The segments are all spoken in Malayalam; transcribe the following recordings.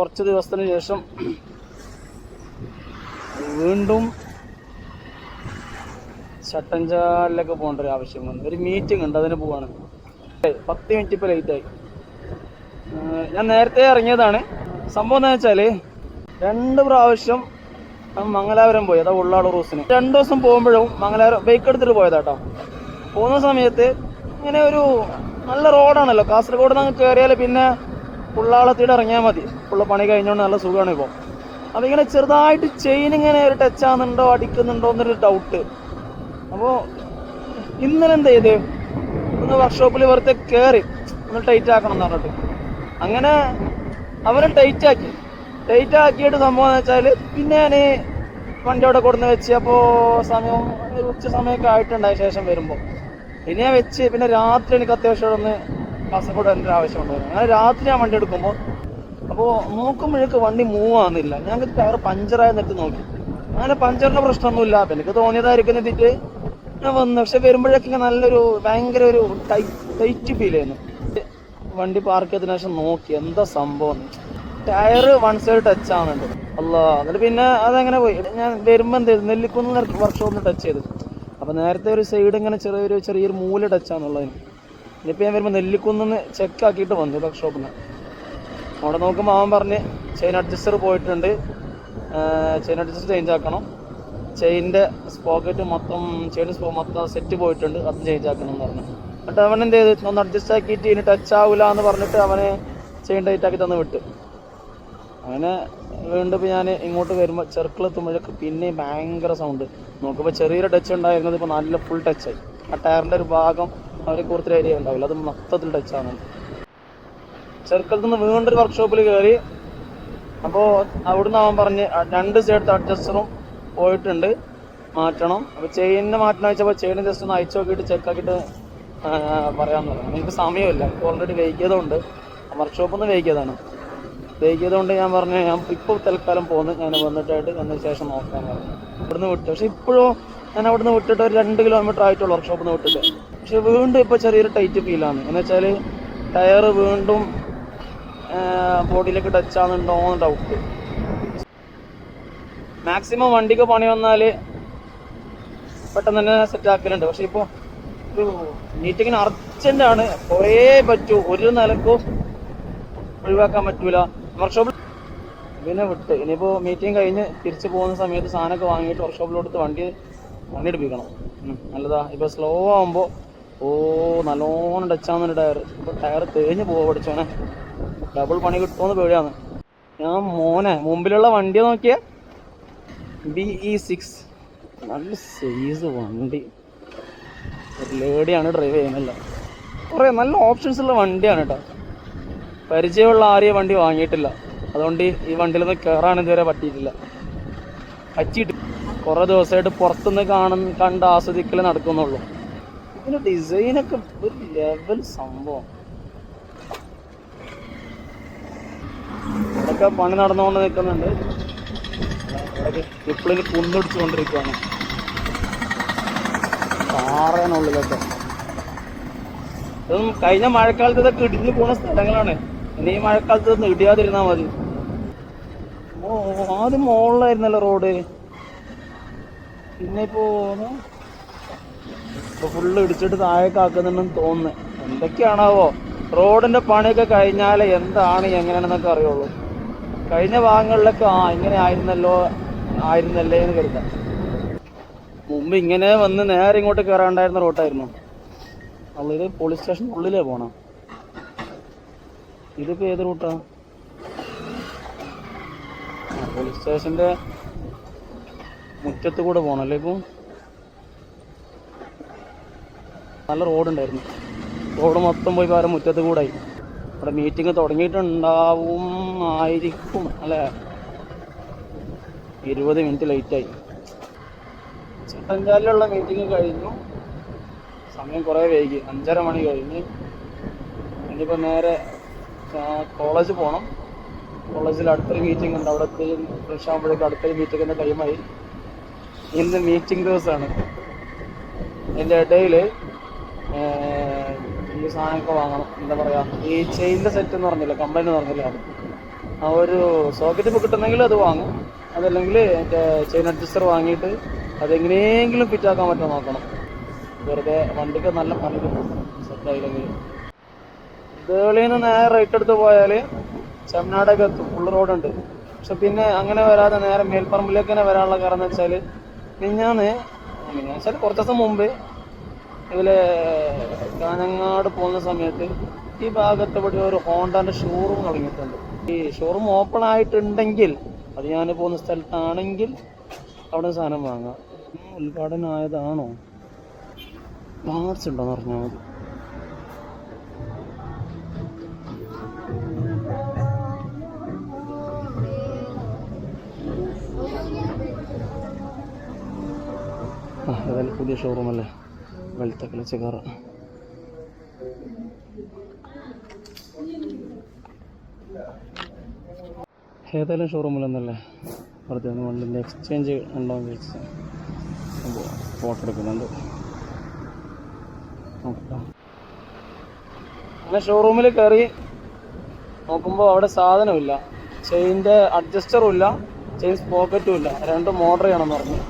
കുറച്ച് ദിവസത്തിന് ശേഷം വീണ്ടും ചട്ടഞ്ചാലിലൊക്കെ പോകേണ്ട ഒരു ആവശ്യം വന്നു. ഒരു മീറ്റിംഗ് ഉണ്ട്, അതിന് പോവാണ്. 10 മിനിറ്റ് ഇപ്പോൾ ലേറ്റായി. ഞാൻ നേരത്തെ ഇറങ്ങിയതാണ്. സംഭവം എന്താ വെച്ചാൽ 2 പ്രാവശ്യം മംഗലാപുരം പോയി, അതാ ഉള്ളാട് റൂസിന്. 2 ദിവസം പോകുമ്പോഴും മംഗലാപുരം ബൈക്ക് എടുത്തിട്ട് പോയതാട്ടോ. പോകുന്ന സമയത്ത് ഇങ്ങനെ ഒരു നല്ല റോഡാണല്ലോ, കാസർഗോഡ് നിന്ന് കയറിയാൽ പിന്നെ ഉള്ളാളത്തിട്ട് ഇറങ്ങിയാൽ മതി. ഉള്ള പണി കഴിഞ്ഞുകൊണ്ട് നല്ല സുഖമാണ് ഇപ്പോൾ. അപ്പോൾ ഇങ്ങനെ ചെറുതായിട്ട് ചെയിൻ ഇങ്ങനെ ഒരു ടച്ച് ആകുന്നുണ്ടോ അടിക്കുന്നുണ്ടോ എന്നൊരു ഡൗട്ട്. അപ്പോൾ ഇന്നലെ എന്ത് ചെയ്ത് ഒന്ന് വർക്ക്ഷോപ്പിൽ വെറുതെ കയറി ഒന്ന് ടൈറ്റ് ആക്കണം എന്ന് പറഞ്ഞിട്ട് അങ്ങനെ അവരെ ടൈറ്റ് ആക്കിയിട്ട് സംഭവം എന്ന് വെച്ചാൽ പിന്നെ ഞാൻ വണ്ടി അവിടെ കൊടുന്ന് വെച്ച്. അപ്പോൾ സമയം ഉച്ച സമയമൊക്കെ ആയിട്ടുണ്ടായ ശേഷം വരുമ്പോൾ പിന്നെ ഞാൻ വെച്ച്. പിന്നെ രാത്രി എനിക്ക് അത്യാവശ്യം ഒന്ന് കാസർഗോഡ് വരേണ്ട ആവശ്യമുണ്ടായിരുന്നു. അങ്ങനെ രാത്രി ഞാൻ വണ്ടി എടുക്കുമ്പോൾ അപ്പോൾ നോക്കുമ്പോഴേക്ക് വണ്ടി മൂവ് ആകുന്നില്ല. ഞങ്ങൾക്ക് ടയർ പഞ്ചറായി നിന്നിട്ട് നോക്കി. അങ്ങനെ പഞ്ചറിൻ്റെ പ്രശ്നമൊന്നുമില്ല. അപ്പം എനിക്ക് തോന്നിയതായിരിക്കും എന്നിട്ട് ഞാൻ വന്നു. പക്ഷെ വരുമ്പോഴേക്ക് നല്ലൊരു ഭയങ്കര ഒരു ടൈറ്റ് ഫീൽ ചെയ്യുന്നു. വണ്ടി പാർക്ക് ചെയ്തതിനു ശേഷം നോക്കി എന്താ സംഭവം. ടയർ വൺ സൈഡ് ടച്ച് ആവുന്നുണ്ട്. അല്ലാ, എന്നിട്ട് പിന്നെ അതങ്ങനെ പോയി. ഞാൻ വരുമ്പോൾ എന്ത് ചെയ്തു, നെല്ലിക്കുന്ന് വർക്ക്ഷോപ്പിൽ ടച്ച് ചെയ്തു. അപ്പോൾ നേരത്തെ ഒരു സൈഡ് ഇങ്ങനെ ചെറിയൊരു മൂല ടച്ചാന്നുള്ളതിന്. ഇനിയിപ്പോൾ ഞാൻ വരുമ്പോൾ നെല്ലിക്കുന്ന് ചെക്ക് ആക്കിയിട്ട് വന്നു വർക്ക്ഷോപ്പിൽ നിന്ന്. അവിടെ നോക്കുമ്പോൾ അവൻ പറഞ്ഞ് ചെയിൻ അഡ്ജസ്റ്റർ പോയിട്ടുണ്ട്, ചെയിൻ അഡ്ജസ്റ്റർ ചേഞ്ച് ആക്കണം, ചെയിൻ്റെ സ്പോക്കറ്റ് മൊത്തം സെറ്റ് പോയിട്ടുണ്ട്, അത് ചേഞ്ച് ആക്കണം എന്ന് പറഞ്ഞു. എന്നിട്ട് അവൻ എന്ത് ചെയ്ത് ഒന്ന് അഡ്ജസ്റ്റ് ആക്കിയിട്ട് ഇനി ടച്ച് ആവില്ല എന്ന് പറഞ്ഞിട്ട് അവന് ചെയിൻ ടൈറ്റ് ആക്കി തന്ന് വിട്ട്. അങ്ങനെ വീണ്ടും ഇപ്പോൾ ഞാൻ ഇങ്ങോട്ട് വരുമ്പോൾ ചെറുക്കിലെത്തുമ്പോഴേക്ക് പിന്നെ ഭയങ്കര സൗണ്ട്. നോക്കുമ്പോൾ ചെറിയൊരു ടച്ച് ഉണ്ടായിരുന്നത് ഇപ്പോൾ നല്ല ഫുൾ ടച്ചായി. ആ ടയറിൻ്റെ ഒരു ഭാഗം അവരെ കൂടുതൽ ഏരിയ ഉണ്ടാവില്ല, അത് മൊത്തത്തിൽ ടച്ചാണ്. ചെറുക്കലത്ത് നിന്ന് വീണ്ടും ഒരു വർക്ക്ഷോപ്പിൽ കയറി. അപ്പോൾ അവിടുന്ന് അവൻ പറഞ്ഞ് 2 സൈഡ് അഡ്ജസ്റ്ററും പോയിട്ടുണ്ട്, മാറ്റണം. അപ്പോൾ ചെയിനിനെ മാറ്റണം വെച്ചപ്പോൾ ചെയിൻ ജസ്റ്റ് ഒന്ന് അയച്ചു നോക്കിയിട്ട് ചെക്കാക്കിയിട്ട് പറയാമെന്ന് പറഞ്ഞു. എനിക്ക് സമയമില്ല, ഓൾറെഡി വൈകിയതുകൊണ്ട് വർക്ക്ഷോപ്പിൽ നിന്ന് വൈകിയതുകൊണ്ട് ഞാൻ പറഞ്ഞു ഞാൻ ഇപ്പോൾ തൽക്കാലം പോകുന്നു, ഞാൻ വന്നിട്ടായിട്ട് എന്നതിന് ശേഷം നോക്കാൻ പറഞ്ഞു. ഇവിടുന്ന് വിട്ടു. പക്ഷെ ഇപ്പോഴും ഞാൻ അവിടുന്ന് വിട്ടിട്ട് ഒരു 2 കിലോമീറ്റർ ആയിട്ടുള്ളൂ വർക്ക്ഷോപ്പിൽ നിന്ന് വിട്ടിട്ട്. പക്ഷെ വീണ്ടും ഇപ്പോൾ ചെറിയൊരു ടൈറ്റ് ഫീലാണ്. എന്ന് വെച്ചാൽ ടയർ വീണ്ടും ബോഡിയിലേക്ക് ടച്ച് ആകുന്നുണ്ടോ എന്ന് ഡൗട്ട്. മാക്സിമം വണ്ടിക്ക് പണി വന്നാൽ പെട്ടെന്ന് തന്നെ സെറ്റ് ആക്കലുണ്ട്. പക്ഷെ ഇപ്പോൾ ഒരു മീറ്റിങ്ങിന് അർജൻറ്റാണ്, കുറേ പറ്റൂ, ഒരു നിലക്കും ഒഴിവാക്കാൻ പറ്റൂല. വർക്ക്ഷോപ്പിൽ പിന്നെ വിട്ട് ഇനിയിപ്പോൾ മീറ്റിംഗ് കഴിഞ്ഞ് തിരിച്ച് പോകുന്ന സമയത്ത് സാധനമൊക്കെ വാങ്ങിയിട്ട് വർക്ക്ഷോപ്പിലോട്ട് വണ്ടി എടുപ്പിക്കണം. നല്ലതാ. ഇപ്പോൾ സ്ലോ ആകുമ്പോൾ നല്ലോണം ടച്ചാകുന്നുണ്ട് ടയർ. ഇപ്പോൾ ടയർ തേഞ്ഞ് പോവുക പഠിച്ചോനെ. ഡബിൾ പണി കിട്ടുമെന്ന് പേടിയാണ്. ഞാൻ മോനെ മുമ്പിലുള്ള വണ്ടി നോക്കിയ BE6 നല്ല സൈസ് വണ്ടി. ഒരു ലേഡിയാണ് ഡ്രൈവ് ചെയ്യുന്നില്ല. കുറേ നല്ല ഓപ്ഷൻസ് ഉള്ള വണ്ടിയാണ് കേട്ടോ. പരിചയമുള്ള ആരെയും വണ്ടി വാങ്ങിയിട്ടില്ല, അതുകൊണ്ട് ഈ വണ്ടിയിലൊന്നും കയറാൻ ഇതുവരെ പറ്റിയിട്ടില്ല. കുറേ ദിവസമായിട്ട് പുറത്തുനിന്ന് കണ്ട് ആസ്വദിക്കൽ നടക്കുന്നുള്ളൂ. ഇതിൻ്റെ ഡിസൈനൊക്കെ ഒരു ലെവൽ സംഭവം. ഇതൊക്കെ പണി നടന്നുകൊണ്ട് നിൽക്കുന്നുണ്ട്. ഇപ്പോഴും കുന്നിടിച്ചുകൊണ്ടിരിക്കുകയാണ് പാറേനുള്ളിലൊക്കെ. ഇതൊന്നും കഴിഞ്ഞ മഴക്കാലത്ത് ഇതൊക്കെ ഇടിഞ്ഞു പോകുന്ന സ്ഥലങ്ങളാണ്. ഇനി ഈ മഴക്കാലത്ത് ഇതൊന്നും ഇടിയാതിരുന്നാൽ മതി. ആദ്യം മുകളിലായിരുന്നല്ലോ റോഡ്, പിന്നെ ഇപ്പോൾ ഫുള്ള് ഇടിച്ചിട്ട് താഴേക്ക് ആക്കുന്നുണ്ടെന്ന് തോന്നുന്നു. എന്തൊക്കെയാണാവോ. റോഡിൻ്റെ പണിയൊക്കെ കഴിഞ്ഞാൽ എന്താണ് എങ്ങനെയാണെന്നൊക്കെ അറിയുള്ളൂ. കഴിഞ്ഞ ഭാഗങ്ങളിലൊക്കെ ഇങ്ങനെ ആയിരുന്നല്ലേ എന്ന് കരുതാം. മുമ്പ് ഇങ്ങനെ വന്ന് നേരെ ഇങ്ങോട്ട് കയറാണ്ടായിരുന്ന റോട്ടായിരുന്നു. ഇത് പോലീസ് സ്റ്റേഷൻ ഉള്ളിലേ പോണം. ഇതിപ്പോൾ ഏത് റൂട്ടാ? പോലീസ് സ്റ്റേഷൻ്റെ മുറ്റത്ത് കൂടെ പോകണമല്ലേ ഇപ്പോൾ. നല്ല റോഡുണ്ടായിരുന്നു, റോഡ് മൊത്തം പോയി വേറെ മുറ്റത്ത് കൂടെ ആയി. ഇവിടെ മീറ്റിംഗ് തുടങ്ങിയിട്ടുണ്ടാവും ആയിരിക്കും അല്ലേ. 20 മിനിറ്റ് ലേറ്റായി. ചട്ടഞ്ചാലിലുള്ള മീറ്റിംഗ് കഴിഞ്ഞു, സമയം കുറേ വൈകി, 5:30 മണി കഴിഞ്ഞ്. ഇനിയിപ്പോൾ നേരെ കോളേജ് പോകണം. കോളേജിൽ അടുത്തൊരു മീറ്റിംഗ് ഉണ്ട്, അവിടെ ഫ്രഷ് ആകുമ്പോഴേക്കും അടുത്തൊരു മീറ്റിങ്ങിൻ്റെ ടൈമായി. ഇന്ന് മീറ്റിംഗ് ദിവസമാണ്. ഇതിൻ്റെ ഇടയിൽ ഈ സാധനമൊക്കെ വാങ്ങണം. എന്താ പറയുക, ഈ ചെയിൻ്റെ സെറ്റ് എന്ന് പറഞ്ഞില്ല, കംപ്ലൈൻറ്റ് എന്ന് പറഞ്ഞില്ല, ആ ഒരു സോക്കറ്റ് ഇപ്പോൾ കിട്ടുന്നെങ്കിൽ അത് വാങ്ങും, അതല്ലെങ്കിൽ എൻ്റെ ചെയിൻ അഡ്ജസ്റ്റർ വാങ്ങിയിട്ട് അതെങ്ങനെയെങ്കിലും ഫിറ്റാക്കാൻ പറ്റുമോ നോക്കണം. വെറുതെ വണ്ടിക്ക് നല്ല പണിക്കും സെറ്റായില്ലെങ്കിൽ. ദേളിയിൽ നിന്ന് നേരെ റൈറ്റ് എടുത്ത് പോയാൽ ചെമ്മനാടൊക്കെ എത്തും, ഫുള്ള് റോഡുണ്ട്. പക്ഷെ പിന്നെ അങ്ങനെ വരാതെ നേരെ മേൽപ്പറമ്പിലേക്ക് തന്നെ വരാനുള്ള കാരണം എന്ന് വെച്ചാൽ വെച്ചാൽ കുറച്ച് ദിവസം മുമ്പ് ഇതിലെ കാഞ്ഞങ്ങാട് പോകുന്ന സമയത്ത് ഈ ഭാഗത്ത് ഇവിടെ ഒരു ഹോണ്ടൻ്റെ ഷോറൂം തുടങ്ങിയിട്ടുണ്ട്. ഈ ഷോറൂം ഓപ്പൺ ആയിട്ടുണ്ടെങ്കിൽ, അത് ഞാൻ പോകുന്ന സ്ഥലത്താണെങ്കിൽ അവിടെ സാധനം വാങ്ങാം. ഉദ്ഘാടനം ആയതാണോ, പാർട്സ് ഉണ്ടോയെന്ന് പറഞ്ഞാൽ മതി. ഏതായാലും പുതിയ ഷോറൂമല്ലേ, വെളുത്ത കളിച്ചക്കാർ. ഏതായാലും ഷോറൂമിലൊന്നല്ലേ, വെറുതെ ഒന്ന് വണ്ടിൻ്റെ എക്സ്ചേഞ്ച് ഉണ്ടോ എന്ന് ചോദിച്ചാൽ ഫോട്ടോ എടുക്കുന്നുണ്ട്. അങ്ങനെ ഷോറൂമിൽ കയറി നോക്കുമ്പോൾ അവിടെ സാധനമില്ല, ചെയിൻ്റെ അഡ്ജസ്റ്ററും ഇല്ല, ചെയിൻ പോക്കറ്റും ഇല്ല, രണ്ടും ഓർഡർ ചെയ്യണമെന്ന് പറഞ്ഞു.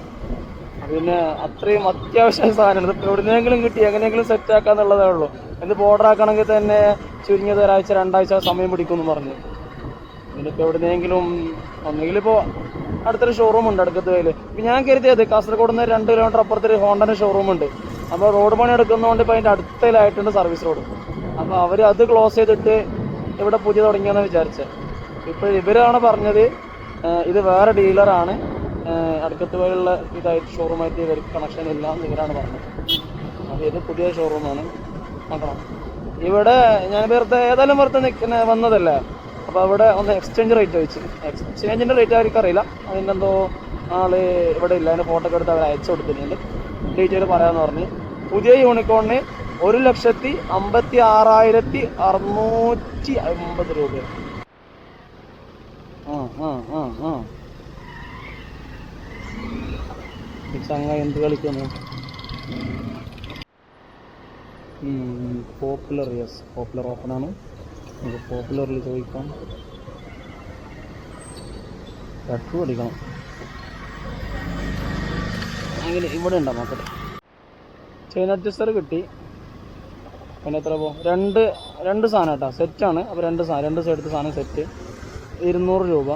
പിന്നെ അത്രയും അത്യാവശ്യ സാധനമാണ്, ഇപ്പോൾ എവിടെയെങ്കിലും കിട്ടി എങ്ങനെയെങ്കിലും സെറ്റാക്കാന്നുള്ളതേ ഉള്ളൂ. എന്നിപ്പോൾ ഓർഡർ ആക്കണമെങ്കിൽ തന്നെ ചുരുങ്ങിയത് ഒരാഴ്ച 2 ആഴ്ച സമയം പിടിക്കുമെന്ന് പറഞ്ഞു. ഇതിപ്പോൾ എവിടെയെങ്കിലും ഒന്നെങ്കിലിപ്പോൾ അടുത്തൊരു ഷോറൂം ഉണ്ട് അടുക്കത്ത് വയൽ. ഇപ്പം ഞാൻ കരുതിയത് കാസർഗോഡ് നിന്ന് 2 കിലോമീറ്റർ അപ്പുറത്തൊരു ഹോണ്ടൻ്റെ ഷോറൂമുണ്ട്. അപ്പോൾ റോഡ് പണി എടുക്കുന്നതുകൊണ്ട് ഇപ്പോൾ അതിൻ്റെ അടുത്തലായിട്ടുണ്ട് സർവീസ് റോഡ്. അപ്പോൾ അവർ അത് ക്ലോസ് ചെയ്തിട്ട് ഇവിടെ പുതിയ തുടങ്ങിയെന്ന് വിചാരിച്ചത്. ഇപ്പോൾ ഇവരാണ് പറഞ്ഞത് ഇത് വേറെ ഡീലറാണ്, അടുക്കത്ത് വഴിയുള്ള ഇതായിട്ട് ഷോറൂമായിട്ട് ഇവർക്ക് കണക്ഷൻ ഇല്ല എന്ന് ഇവരാണ് പറഞ്ഞത്. അപ്പോൾ ഇത് പുതിയ ഷോറൂമാണ്, നോക്കണം. ഇവിടെ ഞാൻ ഏതായാലും വെറുതെ വന്നതല്ലേ, അപ്പോൾ അവിടെ ഒന്ന് എക്സ്ചേഞ്ച് റേറ്റ് ചോദിച്ചു. എക്സ്ചേഞ്ചിൻ്റെ റേറ്റ് അവർക്കറിയില്ല, അതിൻ്റെ എന്തോ ആൾ ഇവിടെ ഇല്ല, അതിൻ്റെ ഫോട്ടോ ഒക്കെ എടുത്ത് അവർ അയച്ചു കൊടുത്തിട്ടുണ്ട്. ഡീറ്റെയിൽ പറയാമെന്ന് പറഞ്ഞ് പുതിയ യൂണിക്കോണിന് 1,56,650 രൂപ. ചങ്ങ എന്ത് കളിക്കുന്നു? പോപ്പുലർ, യെസ് പോപ്പുലർ ഓപ്പണാണ്. നമുക്ക് പോപ്പുലറിൽ ചോദിക്കാം. പെട്രോൾ അടിക്കണം. അങ്ങനെ ഇവിടെ ഉണ്ടോ നോക്കട്ടെ. ചെയിൻ അഡ്ജസ്റ്റർ കിട്ടി. പിന്നെ എത്ര പോകും? രണ്ട് സാധനം കേട്ടോ, സെറ്റാണ്. അപ്പോൾ രണ്ട് സൈഡത്തെ സാധനം സെറ്റ് 200 രൂപ.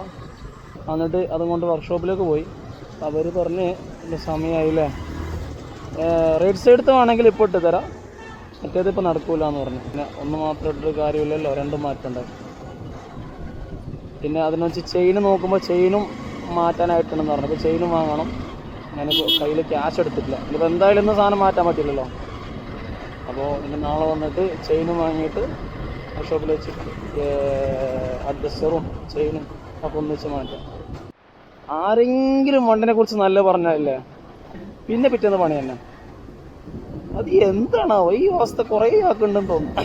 എന്നിട്ട് അതും കൊണ്ട് വർക്ക്ഷോപ്പിലേക്ക് പോയി. അവർ പറഞ്ഞ് സമയമായില്ലേ, റൈറ്റ് സൈഡത്തെ വേണമെങ്കിൽ ഇപ്പോൾ ഇട്ട് തരാം, മറ്റേത് ഇപ്പോൾ നടക്കൂല എന്ന് പറഞ്ഞു. പിന്നെ ഒന്ന് മാത്രം ഇട്ടൊരു കാര്യമില്ലല്ലോ, രണ്ടും മാറ്റണ്ടേ. പിന്നെ അതിനെ വെച്ച് ചെയിൻ നോക്കുമ്പോൾ ചെയിനും മാറ്റാനായിട്ടുണ്ടെന്ന് പറഞ്ഞു. അപ്പോൾ ചെയിനും വാങ്ങണം. ഞാനിപ്പോൾ കയ്യിൽ ക്യാഷ് എടുത്തിട്ടില്ല. ഇതിപ്പോൾ എന്തായാലും ഇന്ന് സാധനം മാറ്റാൻ പറ്റില്ലല്ലോ. അപ്പോൾ ഇനി നാളെ വന്നിട്ട് ചെയിനും വാങ്ങിയിട്ട് വർക്ക്ഷോപ്പിൽ വെച്ച് അഡ്ജസ്റ്ററും ചെയിനും ഒക്കെ ഒന്നിച്ച് മാറ്റാം. ആരെങ്കിലും വണ്ടിനെ കുറിച്ച് നല്ല പറഞ്ഞല്ലേ പിന്നെ പിറ്റേന്ന് പണി തന്നെ. അത് എന്താണോ ഈ അവസ്ഥ? കുറേ ആക്കുന്നുണ്ടെന്ന് തോന്നുന്നു,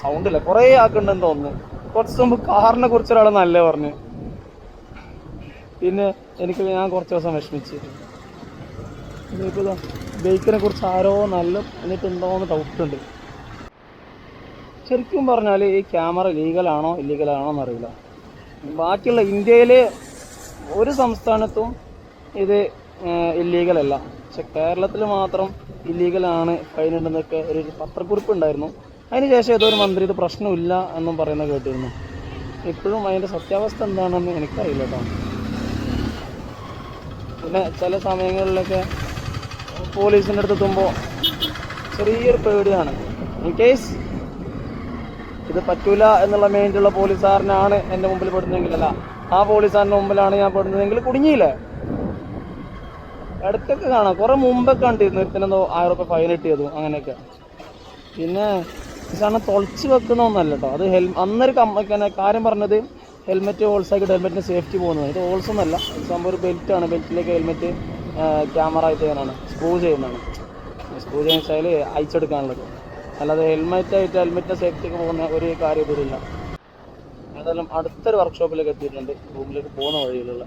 സൗണ്ടില്ല, കുറേ ആക്കുന്നുണ്ടെന്ന് തോന്നുന്നു. കുറച്ച് മുമ്പ് കാറിനെ കുറിച്ച് ഒരാൾ നല്ല പറഞ്ഞു. പിന്നെ ഞാൻ കുറച്ച് ദിവസം വിഷമിച്ച്. ഇപ്പോൾ ബൈക്കിനെ കുറിച്ച് ആരോ നല്ല എന്നിട്ടുണ്ടോയെന്ന് ഡൗട്ടുണ്ട്. ശരിക്കും പറഞ്ഞാൽ ഈ ക്യാമറ ലീഗലാണോ ഇല്ലീഗലാണോ എന്നറിയില്ല. ബാക്കിയുള്ള ഇന്ത്യയിൽ ഒരു സംസ്ഥാനത്തും ഇത് ഇല്ലീഗലല്ല, പക്ഷെ കേരളത്തിൽ മാത്രം ഇല്ലീഗലാണ്, ഫൈനുണ്ടെന്നൊക്കെ ഒരു പത്രക്കുറിപ്പ് ഉണ്ടായിരുന്നു. അതിന് ശേഷം ഏതോ ഒരു മന്ത്രി ഇത് പ്രശ്നമില്ല എന്നും പറയുന്നത് കേട്ടിരുന്നു. ഇപ്പോഴും അതിൻ്റെ സത്യാവസ്ഥ എന്താണെന്ന് എനിക്കറിയില്ല കേട്ടോ. പിന്നെ ചില സമയങ്ങളിലൊക്കെ പോലീസിൻ്റെ അടുത്ത് എത്തുമ്പോൾ ചെറിയൊരു പേടിയാണ്. ഇൻ കേസ് ഇത് പറ്റൂല എന്നുള്ള മൈൻഡുള്ള പോലീസുകാരനാണ് എൻ്റെ മുമ്പിൽ പെടുന്നതെങ്കിലല്ല, ആ പോലീസുകാരൻ്റെ മുമ്പിലാണ് ഞാൻ പെടുന്നതെങ്കിൽ കുടുങ്ങിയില്ലേ. ഇടയ്ക്കൊക്കെ കാണാം, കുറേ മുമ്പൊക്കെ കണ്ടിരുന്നു ഒരുത്തിനെന്തോ 1000 രൂപ ഫൈൻ കിട്ടിയതും അങ്ങനെയൊക്കെ. പിന്നെ ഈ സാധനം തുളച്ച് വെക്കുന്ന ഒന്നല്ല കേട്ടോ. അത് അന്നൊരു കാര്യം പറഞ്ഞത് ഹെൽമെറ്റ് ഹോൾസ് ആക്കിയിട്ട് ഹെൽമെറ്റിന് സേഫ്റ്റി പോകുന്നത്. ഇത് ഹോൾസ് ഒന്നല്ല, സംഭവം ഒരു ബെൽറ്റാണ്. ബെൽറ്റിലേക്ക് ഹെൽമെറ്റ് ക്യാമറ ആയിട്ട് ചെയ്യാനാണ്, സ്ക്രൂ ചെയ്യുന്നതാണ്. സ്ക്രൂ ചെയ്യുന്ന വെച്ചാൽ അയച്ചെടുക്കാനുള്ളത്, അല്ലാതെ ഹെൽമെറ്റിൻ്റെ സേഫ്റ്റിക്ക് പോകുന്ന ഒരു കാര്യം ഇതിലില്ല. ഏതായാലും അടുത്തൊരു വർക്ക്ഷോപ്പിലേക്ക് എത്തിയിട്ടുണ്ട്, റൂമിലേക്ക് പോകുന്ന വഴിയിലുള്ള.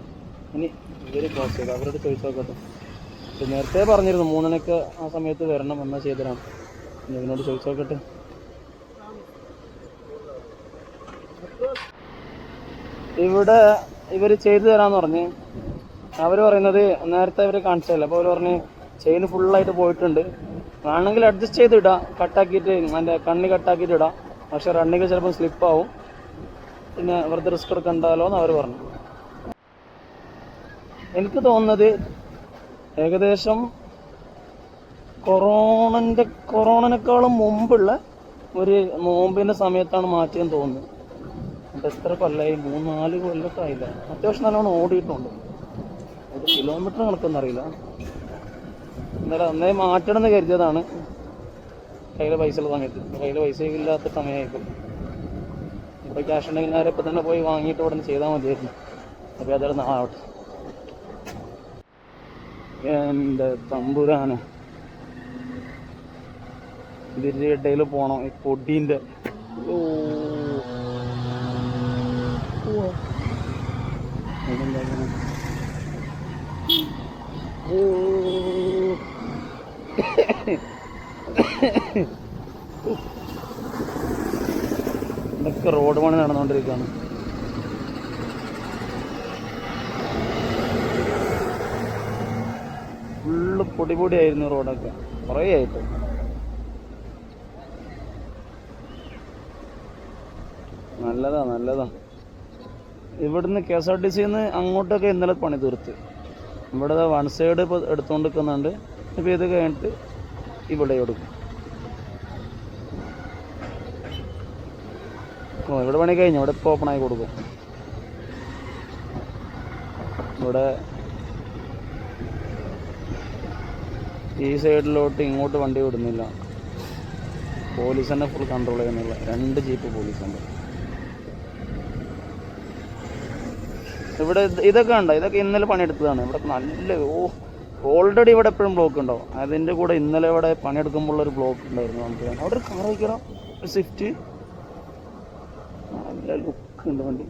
ഇനി ഇവർ ക്ലോസ് ചെയ്തു, അവരോട് ചോദിച്ചു നോക്കട്ടെ. നേരത്തെ പറഞ്ഞിരുന്നു 3 മണിക്ക് ആ സമയത്ത് വരണം, എന്നാൽ ചെയ്തതാണ്. ഇനി ഇതിനോട് ചോദിച്ചു നോക്കട്ടെ. ഇവിടെ ഇവർ ചെയ്തു തരാമെന്ന് പറഞ്ഞ് അവർ പറയുന്നത് നേരത്തെ ഇവർ കാണിച്ചതല്ല. അപ്പോൾ അവർ പറഞ്ഞ് ചെയിൻ ഫുള്ളായിട്ട് പോയിട്ടുണ്ട്, വേണമെങ്കിൽ അഡ്ജസ്റ്റ് ചെയ്ത് ഇടാം, കട്ടാക്കിയിട്ട് അതിൻ്റെ കണ്ണി കട്ടാക്കിയിട്ട് ഇടാം, പക്ഷെ റണ്ണിങ് ചിലപ്പോൾ സ്ലിപ്പാവും, പിന്നെ വെറുതെ റിസ്ക് എടുക്കണ്ടല്ലോ എന്ന് അവർ പറഞ്ഞു. എനിക്ക് തോന്നുന്നത് ഏകദേശം കൊറോണനേക്കാളും മുമ്പുള്ള ഒരു നോമ്പിൻ്റെ സമയത്താണ് മാറ്റിയെന്ന് തോന്നുന്നു. അപ്പം എത്ര കൊല്ലമായി, 3-4 കൊല്ലമൊക്കെ ആയില്ല. അത്യാവശ്യം നല്ലോണം ഓടിയിട്ടുണ്ട്. 1 കിലോമീറ്റർ കണക്കൊന്നും അറിയില്ല. എന്നാലും അന്നേ മാറ്റണം എന്ന് കരുതിയതാണ്. കയ്യിൽ പൈസ ഉള്ള സമയത്ത്, കയ്യിൽ പൈസ ഇല്ലാത്ത സമയമായിരിക്കും. ഇപ്പോൾ ക്യാഷ് ഉണ്ടെങ്കിൽ നേരെ ഇപ്പം തന്നെ പോയി വാങ്ങിയിട്ട് ഇവിടെ നിന്ന് ചെയ്താൽ മതിയായിരുന്നു. അപ്പോൾ അതായത് ആവട്ടെ. എൻ്റെ തമ്പുരാന് ഇതിൻ്റെ ഇടയിൽ പോകണം, ഈ പൊടീൻ്റെ. ഇതൊക്കെ റോഡ് പണി നടന്നുകൊണ്ടിരിക്കുകയാണ്. ഫുള്ള് പൊടിയായിരുന്നു റോഡൊക്കെ കുറേ ആയിട്ട്. നല്ലതാ. ഇവിടുന്ന് KSRTC-ന്ന് അങ്ങോട്ടൊക്കെ ഇന്നലെ പണി തീർത്ത്. ഇവിടെ 1 സൈഡ് ഇപ്പോൾ എടുത്തുകൊണ്ട് നിൽക്കുന്നുണ്ട്. ഇപ്പോൾ ഇത് കഴിഞ്ഞിട്ട് ഇവിടെ എടുക്കും. ഇവിടെ പണി കഴിഞ്ഞു, ഇവിടെ ഇപ്പോൾ ഓപ്പണായി കൊടുക്കും. ഇവിടെ ഈ സൈഡിലോട്ട് ഇങ്ങോട്ട് വണ്ടി വിടുന്നില്ല. പോലീസ് തന്നെ ഫുൾ കൺട്രോൾ ചെയ്യുന്നില്ല. 2 ജീപ്പ് പോലീസുണ്ട് ഇവിടെ. ഇതൊക്കെ ഉണ്ടോ? ഇതൊക്കെ ഇന്നലെ പണിയെടുത്തതാണ്. ഇവിടെ നല്ല ഓൾറെഡി ഇവിടെ എപ്പോഴും ബ്ലോക്ക് ഉണ്ടാവും. അതിൻ്റെ കൂടെ ഇന്നലെ ഇവിടെ പണിയെടുക്കുമ്പോഴുള്ളൊരു ബ്ലോക്ക് ഉണ്ടായിരുന്നു. നമുക്ക് അവിടെ ഒരു കാർ വയ്ക്കണം, ഒരു സ്വിഫ്റ്റ്, നല്ല ലുക്ക് ഉണ്ട് വണ്ടി.